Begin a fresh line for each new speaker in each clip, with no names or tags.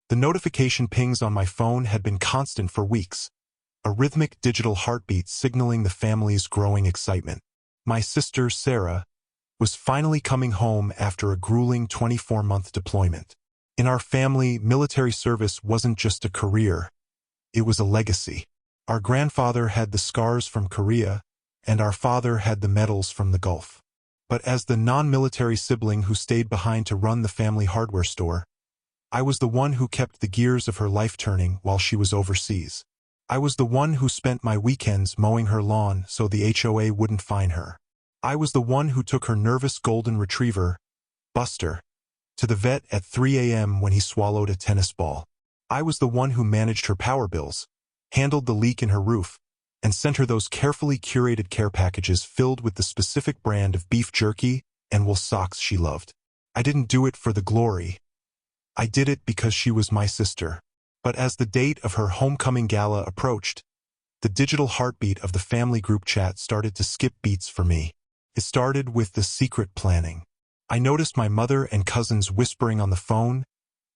The notification pings on my phone had been constant for weeks, a rhythmic digital heartbeat signaling the family's growing excitement. My sister, Sarah, was finally coming home after a grueling 24-month deployment. In our family, military service wasn't just a career, it was a legacy. Our grandfather had the scars from Korea, and our father had the medals from the Gulf. But as the non-military sibling who stayed behind to run the family hardware store, I was the one who kept the gears of her life turning while she was overseas. I was the one who spent my weekends mowing her lawn so the HOA wouldn't fine her. I was the one who took her nervous golden retriever, Buster, to the vet at 3 a.m. when he swallowed a tennis ball. I was the one who managed her power bills, handled the leak in her roof, and sent her those carefully curated care packages filled with the specific brand of beef jerky and wool socks she loved. I didn't do it for the glory. I did it because she was my sister. But as the date of her homecoming gala approached, the digital heartbeat of the family group chat started to skip beats for me. It started with the secret planning. I noticed my mother and cousins whispering on the phone,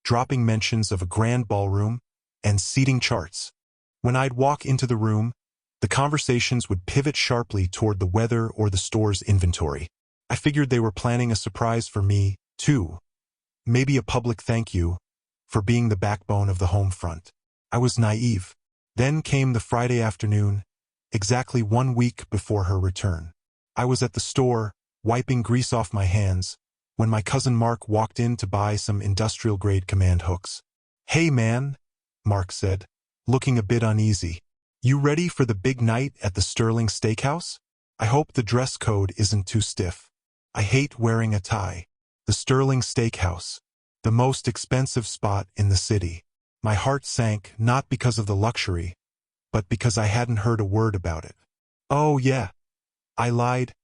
dropping mentions of a grand ballroom, and seating charts. When I'd walk into the room, the conversations would pivot sharply toward the weather or the store's inventory. I figured they were planning a surprise for me, too. Maybe a public thank you for being the backbone of the home front. I was naive. Then came the Friday afternoon, exactly 1 week before her return. I was at the store, wiping grease off my hands, when my cousin Mark walked in to buy some industrial-grade command hooks. "Hey man," Mark said, looking a bit uneasy. "You ready for the big night at the Sterling Steakhouse? I hope the dress code isn't too stiff. I hate wearing a tie." The Sterling Steakhouse, the most expensive spot in the city. My heart sank not because of the luxury, but because I hadn't heard a word about it. "Oh yeah," I lied,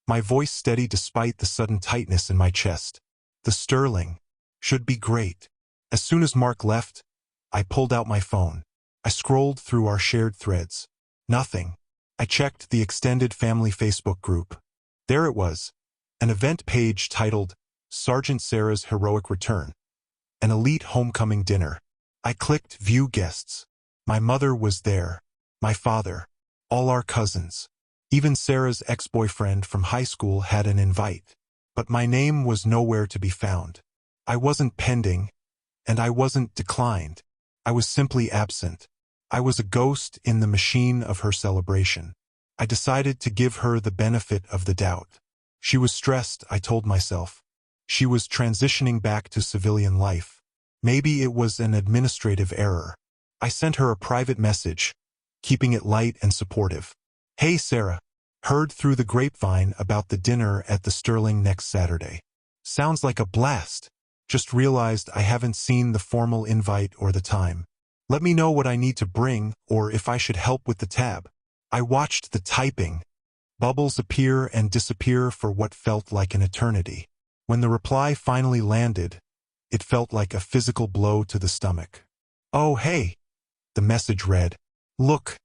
my voice steady despite the sudden tightness in my chest. "The Sterling should be great." As soon as Mark left, I pulled out my phone. I scrolled through our shared threads. Nothing. I checked the extended family Facebook group. There it was, an event page titled Sergeant Sarah's Heroic Return, an elite homecoming dinner. I clicked View Guests. My mother was there, my father, all our cousins. Even Sarah's ex-boyfriend from high school had an invite. But my name was nowhere to be found. I wasn't pending, and I wasn't declined. I was simply absent. I was a ghost in the machine of her celebration. I decided to give her the benefit of the doubt. She was stressed, I told myself. She was transitioning back to civilian life. Maybe it was an administrative error. I sent her a private message, keeping it light and supportive. "Hey Sarah, heard through the grapevine about the dinner at the Sterling next Saturday. Sounds like a blast. Just realized I haven't seen the formal invite or the time. Let me know what I need to bring or if I should help with the tab." I watched the typing, bubbles appear and disappear for what felt like an eternity. When the reply finally landed, it felt like a physical blow to the stomach. "Oh hey," the message read. "Look,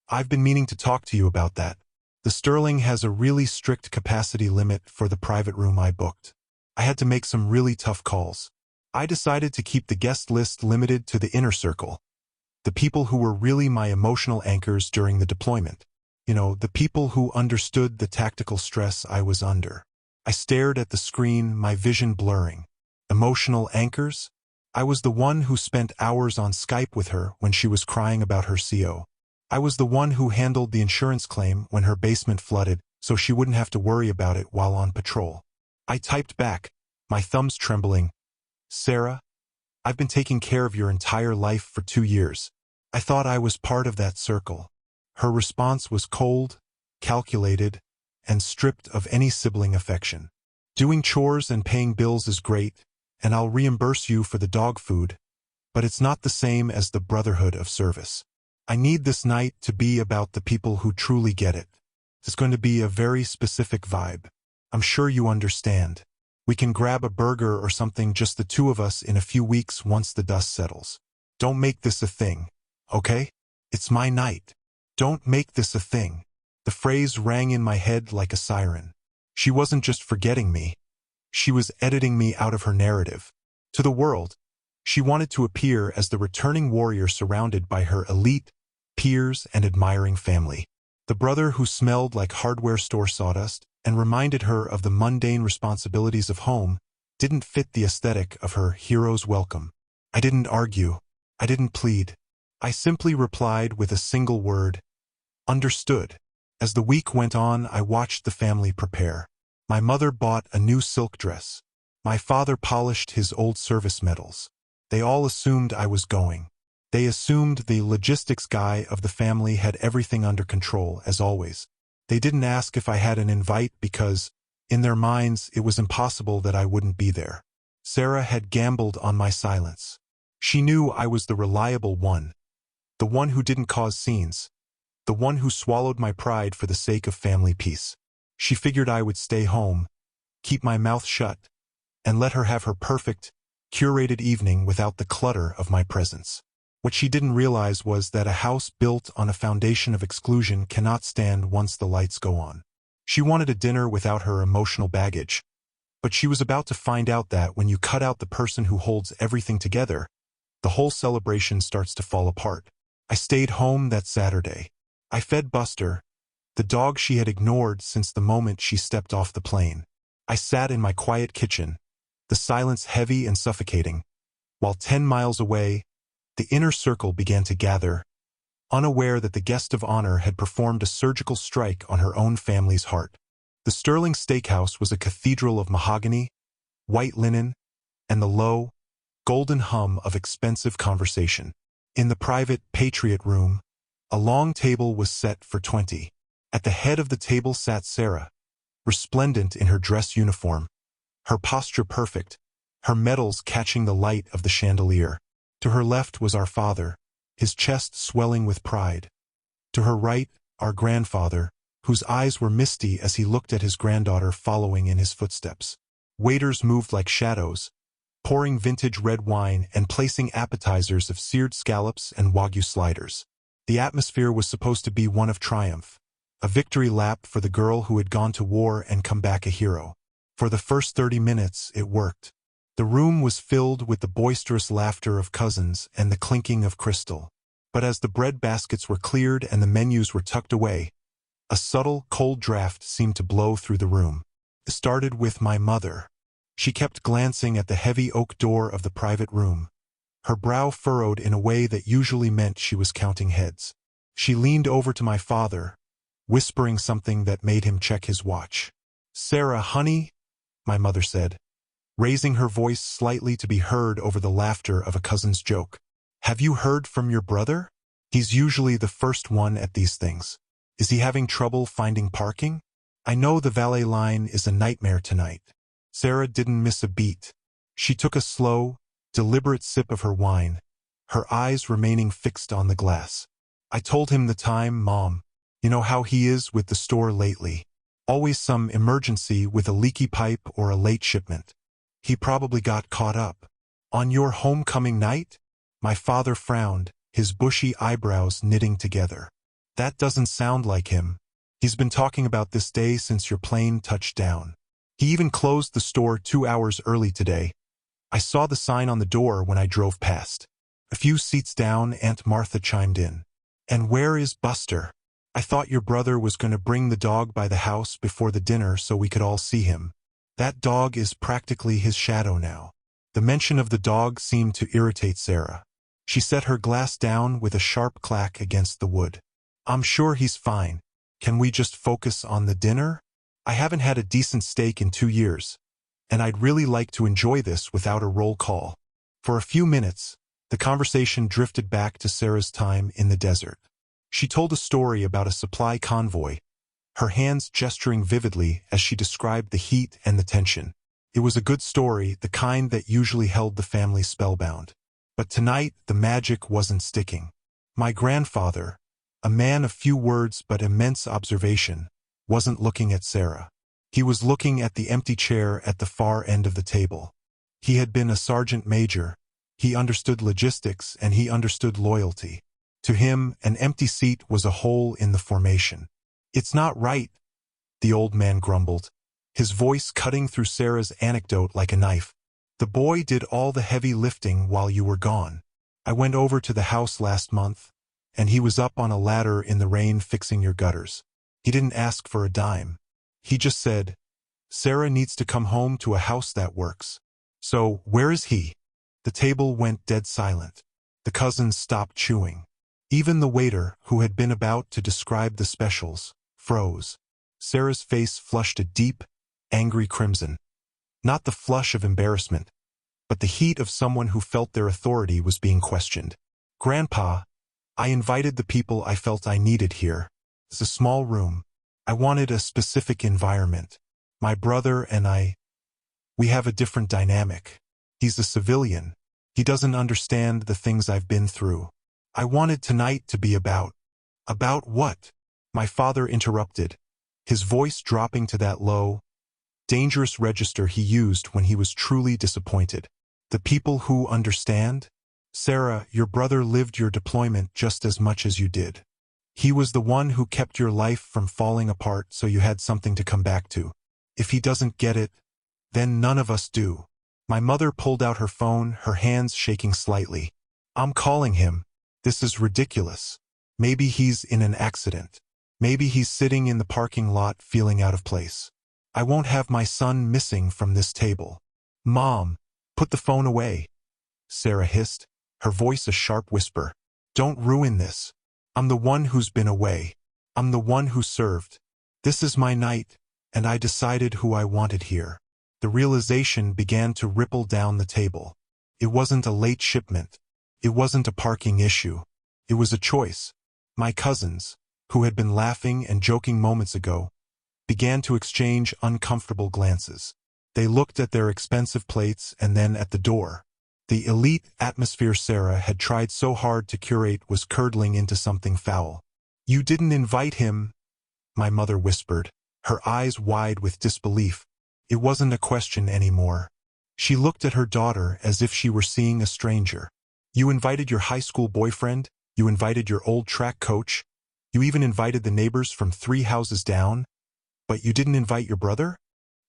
I've been meaning to talk to you about that. The Sterling has a really strict capacity limit for the private room I booked. I had to make some really tough calls. I decided to keep the guest list limited to the inner circle, the people who were really my emotional anchors during the deployment. You know, the people who understood the tactical stress I was under." I stared at the screen, my vision blurring. Emotional anchors? I was the one who spent hours on Skype with her when she was crying about her CO. I was the one who handled the insurance claim when her basement flooded so she wouldn't have to worry about it while on patrol. I typed back, my thumbs trembling, "Sarah, I've been taking care of your entire life for 2 years. I thought I was part of that circle." Her response was cold, calculated, and stripped of any sibling affection. "Doing chores and paying bills is great, and I'll reimburse you for the dog food, but it's not the same as the brotherhood of service. I need this night to be about the people who truly get it. It's going to be a very specific vibe. I'm sure you understand. We can grab a burger or something, just the two of us, in a few weeks once the dust settles. Don't make this a thing, okay? It's my night. Don't make this a thing." The phrase rang in my head like a siren. She wasn't just forgetting me. She was editing me out of her narrative. To the world, She wanted to appear as the returning warrior surrounded by her elite, peers, and admiring family. The brother who smelled like hardware store sawdust and reminded her of the mundane responsibilities of home didn't fit the aesthetic of her hero's welcome. I didn't argue. I didn't plead. I simply replied with a single word: understood. As the week went on, I watched the family prepare. My mother bought a new silk dress. My father polished his old service medals. They all assumed I was going. They assumed the logistics guy of the family had everything under control, as always. They didn't ask if I had an invite because, in their minds, it was impossible that I wouldn't be there. Sarah had gambled on my silence. She knew I was the reliable one, the one who didn't cause scenes, the one who swallowed my pride for the sake of family peace. She figured I would stay home, keep my mouth shut, and let her have her perfect, curated evening without the clutter of my presence. What she didn't realize was that a house built on a foundation of exclusion cannot stand once the lights go on. She wanted a dinner without her emotional baggage, but she was about to find out that when you cut out the person who holds everything together, the whole celebration starts to fall apart. I stayed home that Saturday. I fed Buster, the dog she had ignored since the moment she stepped off the plane. I sat in my quiet kitchen, the silence heavy and suffocating, while 10 miles away, the inner circle began to gather, unaware that the guest of honor had performed a surgical strike on her own family's heart. The Sterling Steakhouse was a cathedral of mahogany, white linen, and the low, golden hum of expensive conversation. In the private Patriot room, a long table was set for 20. At the head of the table sat Sarah, resplendent in her dress uniform, her posture perfect, her medals catching the light of the chandelier. To her left was our father, his chest swelling with pride. To her right, our grandfather, whose eyes were misty as he looked at his granddaughter following in his footsteps. Waiters moved like shadows, pouring vintage red wine and placing appetizers of seared scallops and Wagyu sliders. The atmosphere was supposed to be one of triumph, a victory lap for the girl who had gone to war and come back a hero. For the first 30 minutes, it worked. The room was filled with the boisterous laughter of cousins and the clinking of crystal. But as the bread baskets were cleared and the menus were tucked away, a subtle, cold draft seemed to blow through the room. It started with my mother. She kept glancing at the heavy oak door of the private room, her brow furrowed in a way that usually meant she was counting heads. She leaned over to my father, whispering something that made him check his watch. "Sarah, honey," my mother said, raising her voice slightly to be heard over the laughter of a cousin's joke. "Have you heard from your brother? He's usually the first one at these things. Is he having trouble finding parking? I know the valet line is a nightmare tonight." Sarah didn't miss a beat. She took a slow, deliberate sip of her wine, her eyes remaining fixed on the glass. "I told him the time, Mom. You know how he is with the store lately. Always some emergency with a leaky pipe or a late shipment. He probably got caught up. On your homecoming night?" My father frowned, his bushy eyebrows knitting together. "That doesn't sound like him. He's been talking about this day since your plane touched down. He even closed the store 2 hours early today. I saw the sign on the door when I drove past." A few seats down, Aunt Martha chimed in. "And where is Buster? I thought your brother was going to bring the dog by the house before the dinner so we could all see him. That dog is practically his shadow now." The mention of the dog seemed to irritate Sarah. She set her glass down with a sharp clack against the wood. "I'm sure he's fine. Can we just focus on the dinner? I haven't had a decent steak in 2 years, and I'd really like to enjoy this without a roll call." For a few minutes, the conversation drifted back to Sarah's time in the desert. She told a story about a supply convoy, her hands gesturing vividly as she described the heat and the tension. It was a good story, the kind that usually held the family spellbound. But tonight, the magic wasn't sticking. My grandfather, a man of few words but immense observation, wasn't looking at Sarah. He was looking at the empty chair at the far end of the table. He had been a sergeant major. He understood logistics and he understood loyalty. To him, an empty seat was a hole in the formation. "It's not right," the old man grumbled, his voice cutting through Sarah's anecdote like a knife. The boy did all the heavy lifting while you were gone. I went over to the house last month, and he was up on a ladder in the rain fixing your gutters. He didn't ask for a dime. He just said, Sarah needs to come home to a house that works. So, where is he? The table went dead silent. The cousins stopped chewing. Even the waiter, who had been about to describe the specials, froze. Sarah's face flushed a deep, angry crimson. Not the flush of embarrassment, but the heat of someone who felt their authority was being questioned. Grandpa, I invited the people I felt I needed here. It's a small room. I wanted a specific environment. My brother and we have a different dynamic. He's a civilian. He doesn't understand the things I've been through. I wanted tonight to be about what? My father interrupted, his voice dropping to that low, dangerous register he used when he was truly disappointed. The people who understand? Sarah, your brother lived your deployment just as much as you did. He was the one who kept your life from falling apart so you had something to come back to. If he doesn't get it, then none of us do. My mother pulled out her phone, her hands shaking slightly. I'm calling him. This is ridiculous. Maybe he's in an accident. Maybe he's sitting in the parking lot feeling out of place. I won't have my son missing from this table. Mom, put the phone away. Sarah hissed, her voice a sharp whisper. Don't ruin this. I'm the one who's been away. I'm the one who served. This is my night, and I decided who I wanted here. The realization began to ripple down the table. It wasn't a late shipment. It wasn't a parking issue. It was a choice. My cousins, who had been laughing and joking moments ago, began to exchange uncomfortable glances. They looked at their expensive plates and then at the door. The elite atmosphere Sarah had tried so hard to curate was curdling into something foul. You didn't invite him, my mother whispered, her eyes wide with disbelief. It wasn't a question anymore. She looked at her daughter as if she were seeing a stranger. You invited your high school boyfriend, you invited your old track coach, you even invited the neighbors from 3 houses down, but you didn't invite your brother?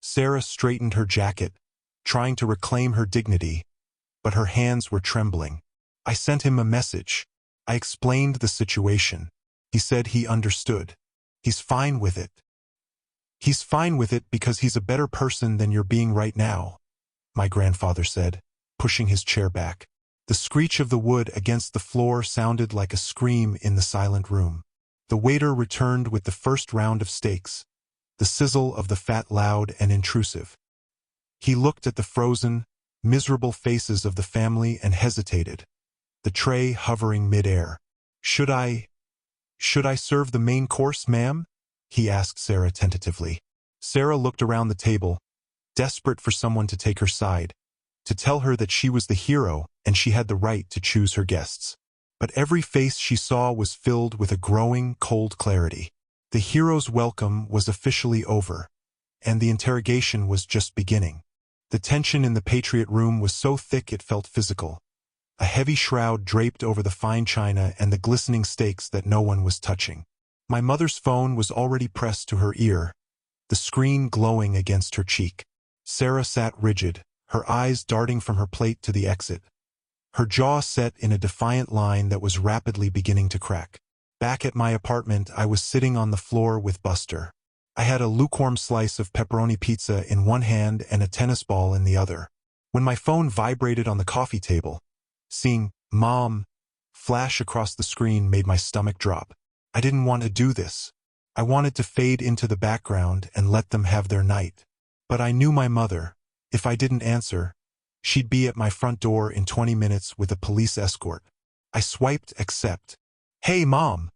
Sarah straightened her jacket, trying to reclaim her dignity, but her hands were trembling. I sent him a message. I explained the situation. He said he understood. He's fine with it. He's fine with it because he's a better person than you're being right now, my grandfather said, pushing his chair back. The screech of the wood against the floor sounded like a scream in the silent room. The waiter returned with the first round of steaks, the sizzle of the fat loud and intrusive. He looked at the frozen, miserable faces of the family and hesitated, the tray hovering mid-air. Should I serve the main course, ma'am? He asked Sarah tentatively. Sarah looked around the table, desperate for someone to take her side, to tell her that she was the hero and she had the right to choose her guests. But every face she saw was filled with a growing, cold clarity. The hero's welcome was officially over, and the interrogation was just beginning. The tension in the Patriot room was so thick it felt physical. A heavy shroud draped over the fine china and the glistening steaks that no one was touching. My mother's phone was already pressed to her ear, the screen glowing against her cheek. Sarah sat rigid, her eyes darting from her plate to the exit, her jaw set in a defiant line that was rapidly beginning to crack. Back at my apartment, I was sitting on the floor with Buster. I had a lukewarm slice of pepperoni pizza in one hand and a tennis ball in the other. When my phone vibrated on the coffee table, seeing Mom flash across the screen made my stomach drop. I didn't want to do this. I wanted to fade into the background and let them have their night. But I knew my mother. If I didn't answer, she'd be at my front door in 20 minutes with a police escort. I swiped accept. Hey, Mom,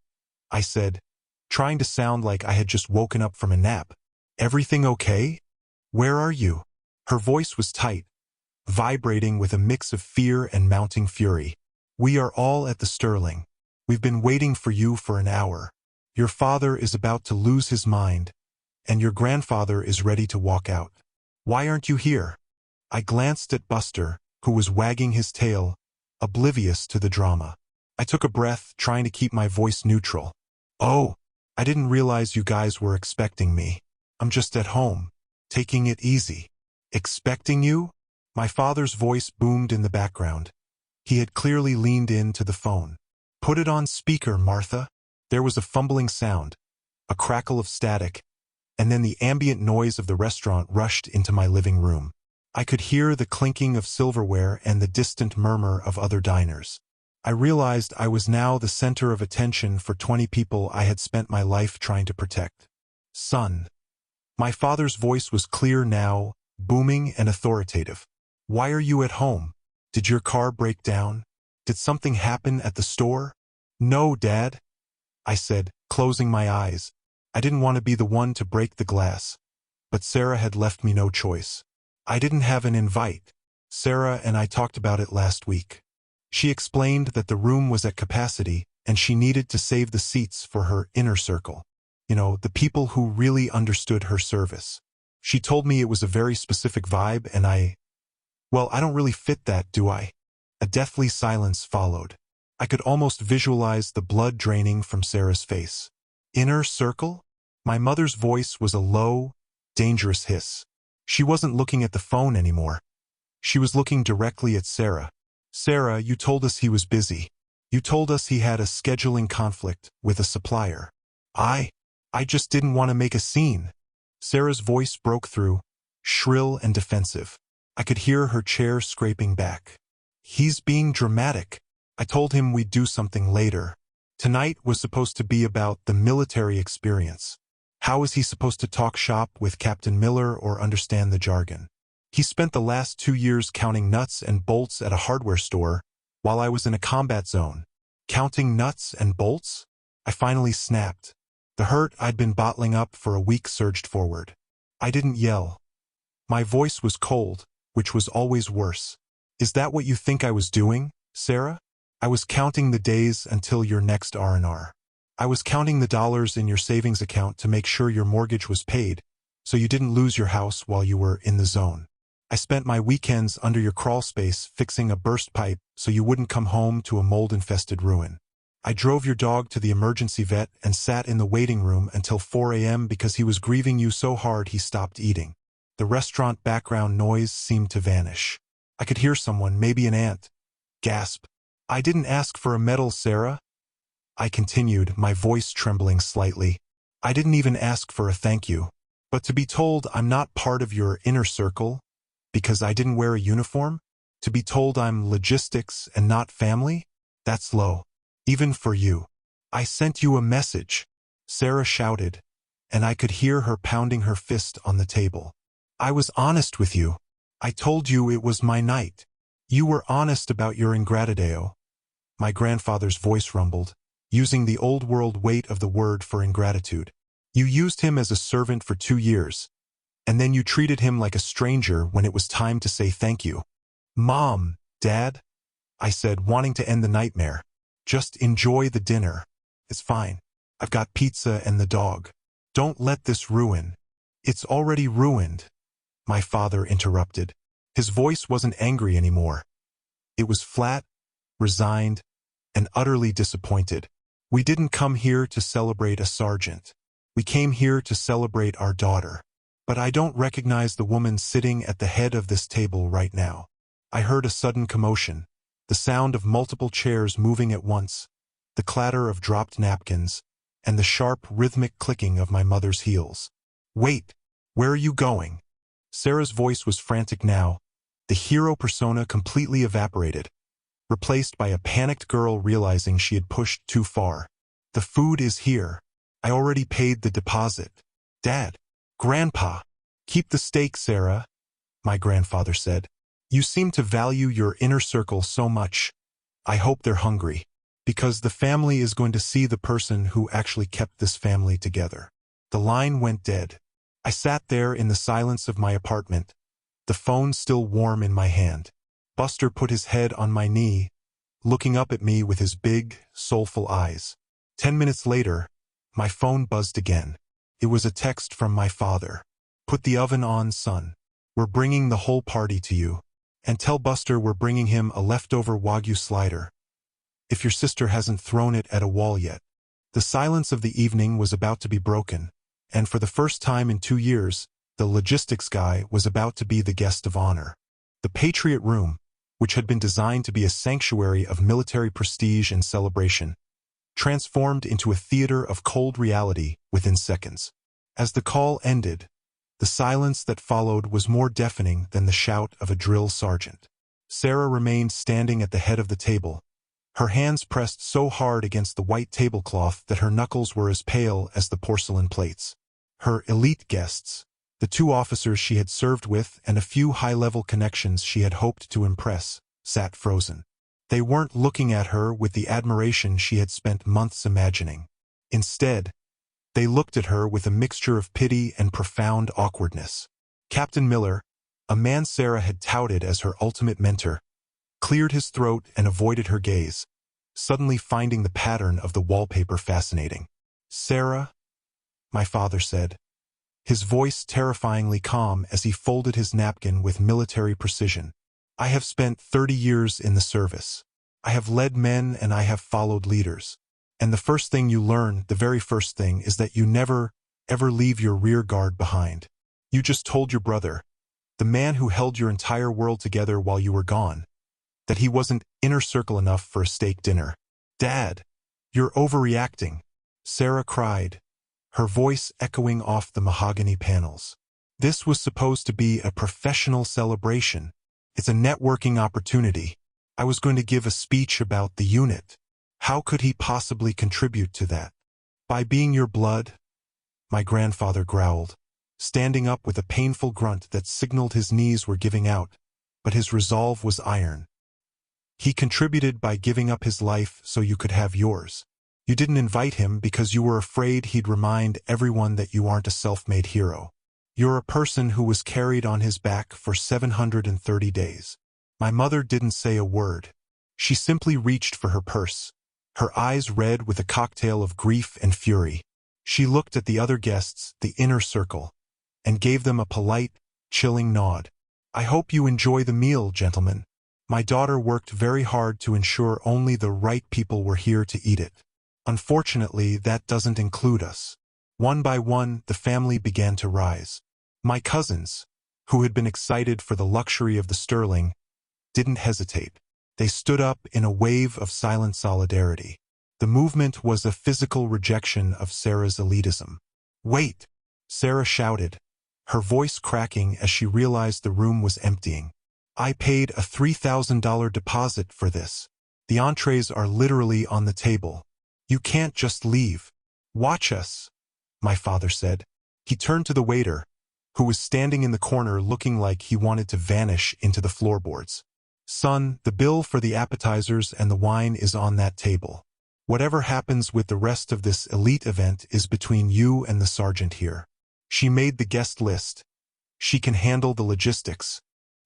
I said, trying to sound like I had just woken up from a nap. Everything okay? Where are you? Her voice was tight, vibrating with a mix of fear and mounting fury. We are all at the Sterling. We've been waiting for you for an hour. Your father is about to lose his mind, and your grandfather is ready to walk out. Why aren't you here? I glanced at Buster, who was wagging his tail, oblivious to the drama. I took a breath, trying to keep my voice neutral. Oh, I didn't realize you guys were expecting me. I'm just at home, taking it easy. Expecting you? My father's voice boomed in the background. He had clearly leaned in to the phone. "Put it on speaker, Martha." There was a fumbling sound, a crackle of static, and then the ambient noise of the restaurant rushed into my living room. I could hear the clinking of silverware and the distant murmur of other diners. I realized I was now the center of attention for 20 people I had spent my life trying to protect. "Son." My father's voice was clear now, booming and authoritative. "Why are you at home? Did your car break down? Did something happen at the store?" "No, Dad," I said, closing my eyes. I didn't want to be the one to break the glass. But Sarah had left me no choice. I didn't have an invite. Sarah and I talked about it last week. She explained that the room was at capacity and she needed to save the seats for her inner circle. You know, the people who really understood her service. She told me it was a very specific vibe and well, I don't really fit that, do I? A deathly silence followed. I could almost visualize the blood draining from Sarah's face. Inner circle? My mother's voice was a low, dangerous hiss. She wasn't looking at the phone anymore. She was looking directly at Sarah. "Sarah, you told us he was busy. You told us he had a scheduling conflict with a supplier. I just didn't want to make a scene." Sarah's voice broke through, shrill and defensive. I could hear her chair scraping back. "He's being dramatic. I told him we'd do something later. Tonight was supposed to be about the military experience. How is he supposed to talk shop with Captain Miller or understand the jargon? He spent the last 2 years counting nuts and bolts at a hardware store while I was in a combat zone. Counting nuts and bolts?" I finally snapped. The hurt I'd been bottling up for a week surged forward. I didn't yell. My voice was cold, which was always worse. "Is that what you think I was doing, Sarah? I was counting the days until your next R&R. I was counting the dollars in your savings account to make sure your mortgage was paid, so you didn't lose your house while you were in the zone. I spent my weekends under your crawl space fixing a burst pipe so you wouldn't come home to a mold-infested ruin. I drove your dog to the emergency vet and sat in the waiting room until 4 a.m. because he was grieving you so hard he stopped eating. The restaurant background noise seemed to vanish. I could hear someone, maybe an aunt, gasp. "I didn't ask for a medal, Sarah." I continued, my voice trembling slightly. "I didn't even ask for a thank you. But to be told I'm not part of your inner circle because I didn't wear a uniform? To be told I'm logistics and not family? That's low. Even for you. I sent you a message," Sarah shouted, and I could hear her pounding her fist on the table. "I was honest with you. I told you it was my night. You were honest about your ingratitude." My grandfather's voice rumbled, using the old-world weight of the word for ingratitude. "You used him as a servant for 2 years, and then you treated him like a stranger when it was time to say thank you." "Mom, Dad," I said, wanting to end the nightmare. "Just enjoy the dinner. It's fine. I've got pizza and the dog. Don't let this ruin." "It's already ruined," my father interrupted. His voice wasn't angry anymore. It was flat, resigned, and utterly disappointed. "We didn't come here to celebrate a sergeant. We came here to celebrate our daughter. But I don't recognize the woman sitting at the head of this table right now." I heard a sudden commotion, the sound of multiple chairs moving at once, the clatter of dropped napkins, and the sharp, rhythmic clicking of my mother's heels. "Wait, where are you going?" Sarah's voice was frantic now, the hero persona completely evaporated, replaced by a panicked girl realizing she had pushed too far. "The food is here. I already paid the deposit." "Dad, Grandpa, keep the steak, Sarah," my grandfather said. "You seem to value your inner circle so much. I hope they're hungry, because the family is going to see the person who actually kept this family together." The line went dead. I sat there in the silence of my apartment, the phone still warm in my hand. Buster put his head on my knee, looking up at me with his big, soulful eyes. 10 minutes later, my phone buzzed again. It was a text from my father. "Put the oven on, son. We're bringing the whole party to you. And tell Buster we're bringing him a leftover Wagyu slider, if your sister hasn't thrown it at a wall yet." The silence of the evening was about to be broken, and for the first time in 2 years, the logistics guy was about to be the guest of honor. The Patriot Room, which had been designed to be a sanctuary of military prestige and celebration, transformed into a theater of cold reality within seconds. As the call ended, the silence that followed was more deafening than the shout of a drill sergeant. Sarah remained standing at the head of the table, her hands pressed so hard against the white tablecloth that her knuckles were as pale as the porcelain plates. Her elite guests, the 2 officers she had served with and a few high-level connections she had hoped to impress, sat frozen. They weren't looking at her with the admiration she had spent months imagining. Instead, they looked at her with a mixture of pity and profound awkwardness. Captain Miller, a man Sarah had touted as her ultimate mentor, cleared his throat and avoided her gaze, suddenly finding the pattern of the wallpaper fascinating. "Sarah," my father said, his voice terrifyingly calm as he folded his napkin with military precision. "I have spent 30 years in the service. I have led men and I have followed leaders. And the first thing you learn, the very first thing, is that you never, ever leave your rear guard behind. You just told your brother, the man who held your entire world together while you were gone, that he wasn't inner circle enough for a steak dinner. Dad, you're overreacting," Sarah cried, her voice echoing off the mahogany panels. "This was supposed to be a professional celebration. It's a networking opportunity. I was going to give a speech about the unit. How could he possibly contribute to that? By being your blood?" my grandfather growled, standing up with a painful grunt that signaled his knees were giving out, but his resolve was iron. "He contributed by giving up his life so you could have yours. You didn't invite him because you were afraid he'd remind everyone that you aren't a self-made hero. You're a person who was carried on his back for 730 days. My mother didn't say a word. She simply reached for her purse, her eyes red with a cocktail of grief and fury. She looked at the other guests, the inner circle, and gave them a polite, chilling nod. "I hope you enjoy the meal, gentlemen. My daughter worked very hard to ensure only the right people were here to eat it. Unfortunately, that doesn't include us." One by one, the family began to rise. My cousins, who had been excited for the luxury of the Sterling, didn't hesitate. They stood up in a wave of silent solidarity. The movement was a physical rejection of Sarah's elitism. "Wait!" Sarah shouted, her voice cracking as she realized the room was emptying. "I paid a $3,000 deposit for this. The entrees are literally on the table. You can't just leave. Watch us," my father said. He turned to the waiter, who was standing in the corner looking like he wanted to vanish into the floorboards. "Son, the bill for the appetizers and the wine is on that table. Whatever happens with the rest of this elite event is between you and the sergeant here. She made the guest list. She can handle the logistics."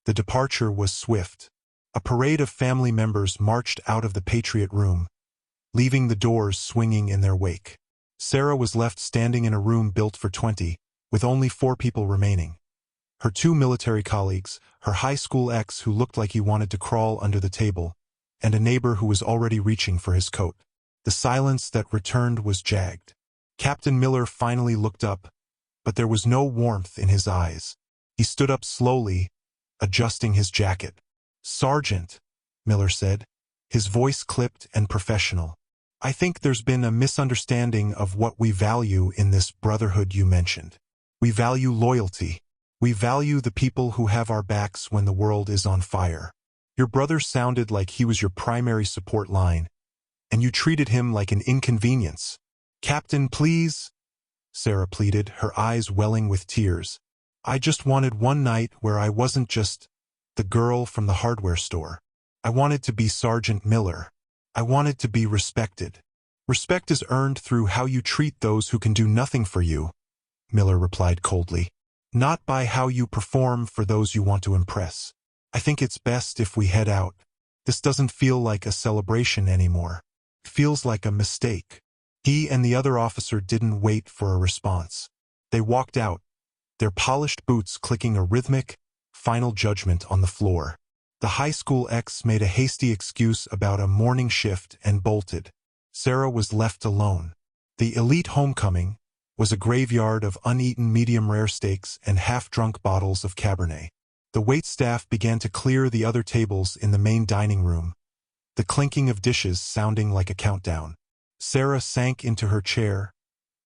The departure was swift. A parade of family members marched out of the Patriot Room, leaving the doors swinging in their wake. Sarah was left standing in a room built for 20, with only 4 people remaining. Her 2 military colleagues, her high school ex who looked like he wanted to crawl under the table, and a neighbor who was already reaching for his coat. The silence that returned was jagged. Captain Miller finally looked up, but there was no warmth in his eyes. He stood up slowly, adjusting his jacket. "Sergeant," Miller said, his voice clipped and professional, "I think there's been a misunderstanding of what we value in this brotherhood you mentioned. We value loyalty. We value the people who have our backs when the world is on fire. Your brother sounded like he was your primary support line, and you treated him like an inconvenience. Captain, please," Sarah pleaded, her eyes welling with tears. "I just wanted one night where I wasn't just the girl from the hardware store. I wanted to be Sergeant Miller. I wanted to be respected. Respect is earned through how you treat those who can do nothing for you," Miller replied coldly. "Not by how you perform for those you want to impress. I think it's best if we head out. This doesn't feel like a celebration anymore. It feels like a mistake." He and the other officer didn't wait for a response. They walked out, their polished boots clicking a rhythmic, final judgment on the floor. The high school ex made a hasty excuse about a morning shift and bolted. Sarah was left alone. The elite homecoming was a graveyard of uneaten medium-rare steaks and half-drunk bottles of Cabernet. The waitstaff began to clear the other tables in the main dining room, the clinking of dishes sounding like a countdown. Sarah sank into her chair,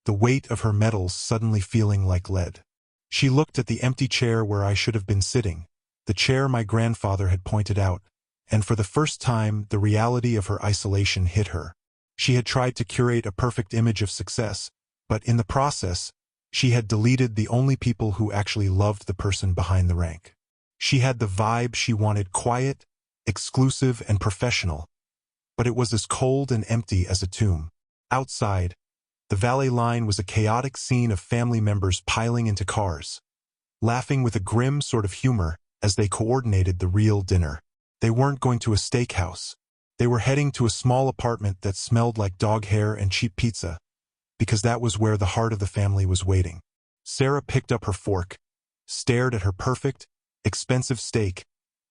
the weight of her medals suddenly feeling like lead. She looked at the empty chair where I should have been sitting, the chair my grandfather had pointed out, and for the first time the reality of her isolation hit her. She had tried to curate a perfect image of success, but in the process, she had deleted the only people who actually loved the person behind the rank. She had the vibe she wanted: quiet, exclusive, and professional, but it was as cold and empty as a tomb. Outside, the valet line was a chaotic scene of family members piling into cars, laughing with a grim sort of humor as they coordinated the real dinner. They weren't going to a steakhouse. They were heading to a small apartment that smelled like dog hair and cheap pizza, because that was where the heart of the family was waiting. Sarah picked up her fork, stared at her perfect, expensive steak,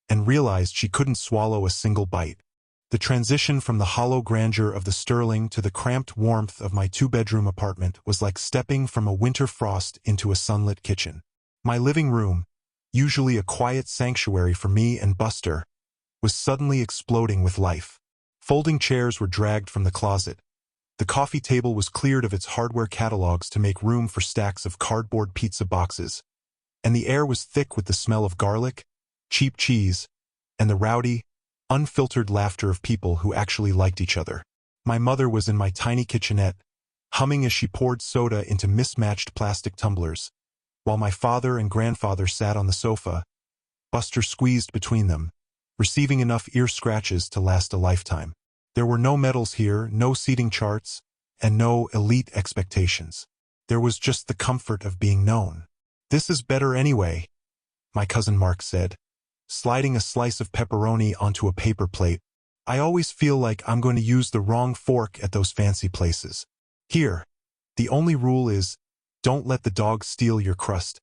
and realized she couldn't swallow a single bite. The transition from the hollow grandeur of the Sterling to the cramped warmth of my two-bedroom apartment was like stepping from a winter frost into a sunlit kitchen. My living room, usually a quiet sanctuary for me and Buster, was suddenly exploding with life. Folding chairs were dragged from the closet. The coffee table was cleared of its hardware catalogs to make room for stacks of cardboard pizza boxes, and the air was thick with the smell of garlic, cheap cheese, and the rowdy, unfiltered laughter of people who actually liked each other. My mother was in my tiny kitchenette, humming as she poured soda into mismatched plastic tumblers, while my father and grandfather sat on the sofa, Buster squeezed between them, receiving enough ear scratches to last a lifetime. There were no medals here, no seating charts, and no elite expectations. There was just the comfort of being known. "This is better anyway," my cousin Mark said, sliding a slice of pepperoni onto a paper plate. "I always feel like I'm going to use the wrong fork at those fancy places. Here, the only rule is, don't let the dog steal your crust."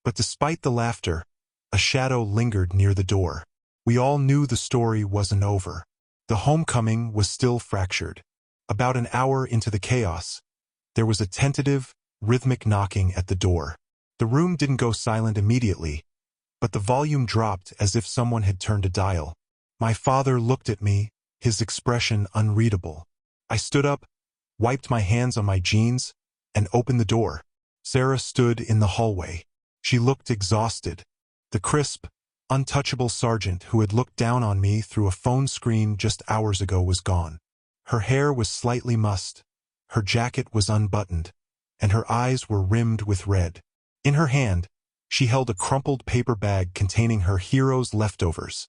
But despite the laughter, a shadow lingered near the door. We all knew the story wasn't over. The homecoming was still fractured. About an hour into the chaos, there was a tentative, rhythmic knocking at the door. The room didn't go silent immediately, but the volume dropped as if someone had turned a dial. My father looked at me, his expression unreadable. I stood up, wiped my hands on my jeans, and opened the door. Sarah stood in the hallway. She looked exhausted. The crisp, untouchable sergeant who had looked down on me through a phone screen just hours ago was gone. Her hair was slightly mussed, her jacket was unbuttoned, and her eyes were rimmed with red. In her hand, she held a crumpled paper bag containing her hero's leftovers,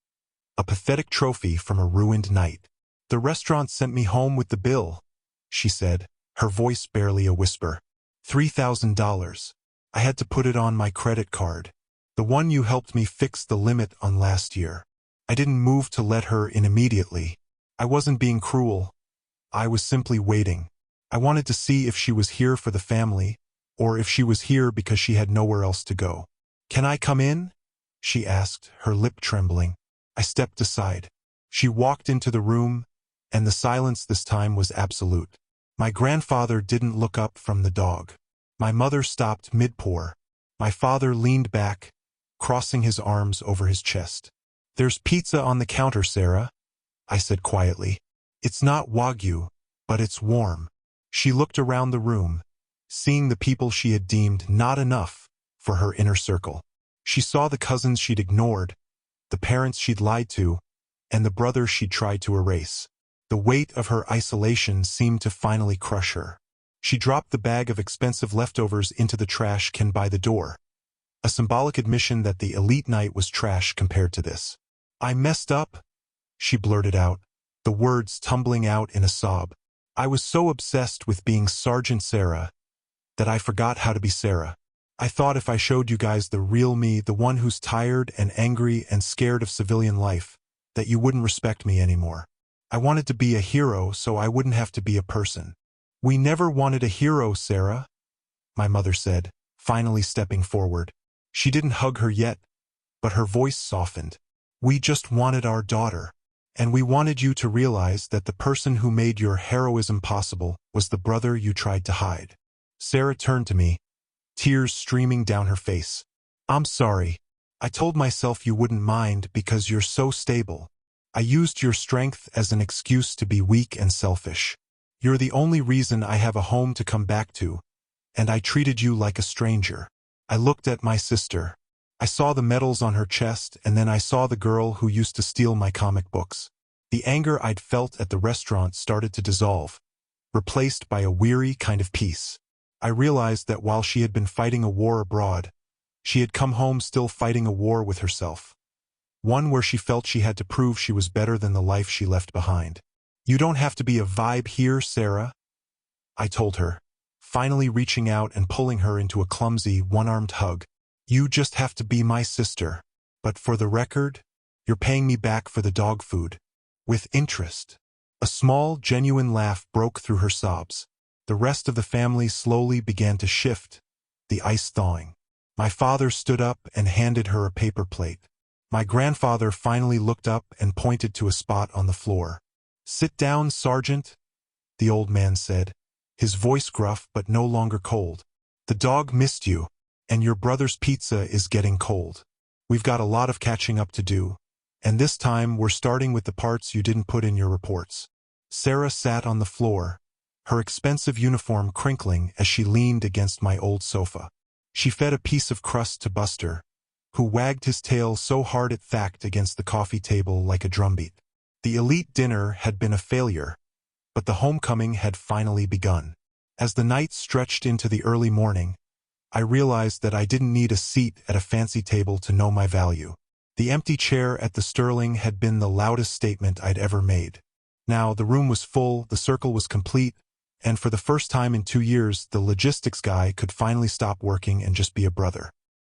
a pathetic trophy from a ruined night. "The restaurant sent me home with the bill," she said, her voice barely a whisper. $3,000. I had to put it on my credit card. The one you helped me fix the limit on last year. I didn't move to let her in immediately. I wasn't being cruel. I was simply waiting. I wanted to see if she was here for the family, or if she was here because she had nowhere else to go. "Can I come in?" she asked, her lip trembling. I stepped aside. She walked into the room, and the silence this time was absolute. My grandfather didn't look up from the dog. My mother stopped mid-pour. My father leaned back, crossing his arms over his chest. "There's pizza on the counter, Sarah," I said quietly. "It's not Wagyu, but it's warm." She looked around the room, seeing the people she had deemed not enough for her inner circle. She saw the cousins she'd ignored, the parents she'd lied to, and the brother she'd tried to erase. The weight of her isolation seemed to finally crush her. She dropped the bag of expensive leftovers into the trash can by the door, a symbolic admission that the elite night was trash compared to this. "I messed up," she blurted out, the words tumbling out in a sob. "I was so obsessed with being Sergeant Sarah that I forgot how to be Sarah. I thought if I showed you guys the real me, the one who's tired and angry and scared of civilian life, that you wouldn't respect me anymore. I wanted to be a hero so I wouldn't have to be a person." "We never wanted a hero, Sarah," my mother said, finally stepping forward. She didn't hug her yet, but her voice softened. "We just wanted our daughter. And we wanted you to realize that the person who made your heroism possible was the brother you tried to hide." Sarah turned to me, tears streaming down her face. "I'm sorry," I told myself you wouldn't mind because you're so stable. I used your strength as an excuse to be weak and selfish. You're the only reason I have a home to come back to, and I treated you like a stranger. I looked at my sister. I saw the medals on her chest, and then I saw the girl who used to steal my comic books. The anger I'd felt at the restaurant started to dissolve, replaced by a weary kind of peace. I realized that while she had been fighting a war abroad, she had come home still fighting a war with herself. One where she felt she had to prove she was better than the life she left behind. You don't have to be a vibe here, Sarah, I told her, finally reaching out and pulling her into a clumsy, one-armed hug. You just have to be my sister. But for the record, you're paying me back for the dog food. With interest. A small, genuine laugh broke through her sobs. The rest of the family slowly began to shift, the ice thawing. My father stood up and handed her a paper plate. My grandfather finally looked up and pointed to a spot on the floor. Sit down, Sergeant, the old man said, his voice gruff but no longer cold. The dog missed you, and your brother's pizza is getting cold. We've got a lot of catching up to do, and this time we're starting with the parts you didn't put in your reports. Sarah sat on the floor, her expensive uniform crinkling as she leaned against my old sofa. She fed a piece of crust to Buster, who wagged his tail so hard it thacked against the coffee table like a drumbeat. The elite dinner had been a failure, but the homecoming had finally begun. As the night stretched into the early morning, I realized that I didn't need a seat at a fancy table to know my value. The empty chair at the Sterling had been the loudest statement I'd ever made. Now the room was full, the circle was complete, and for the first time in 2 years, the logistics guy could finally stop working and just be a brother.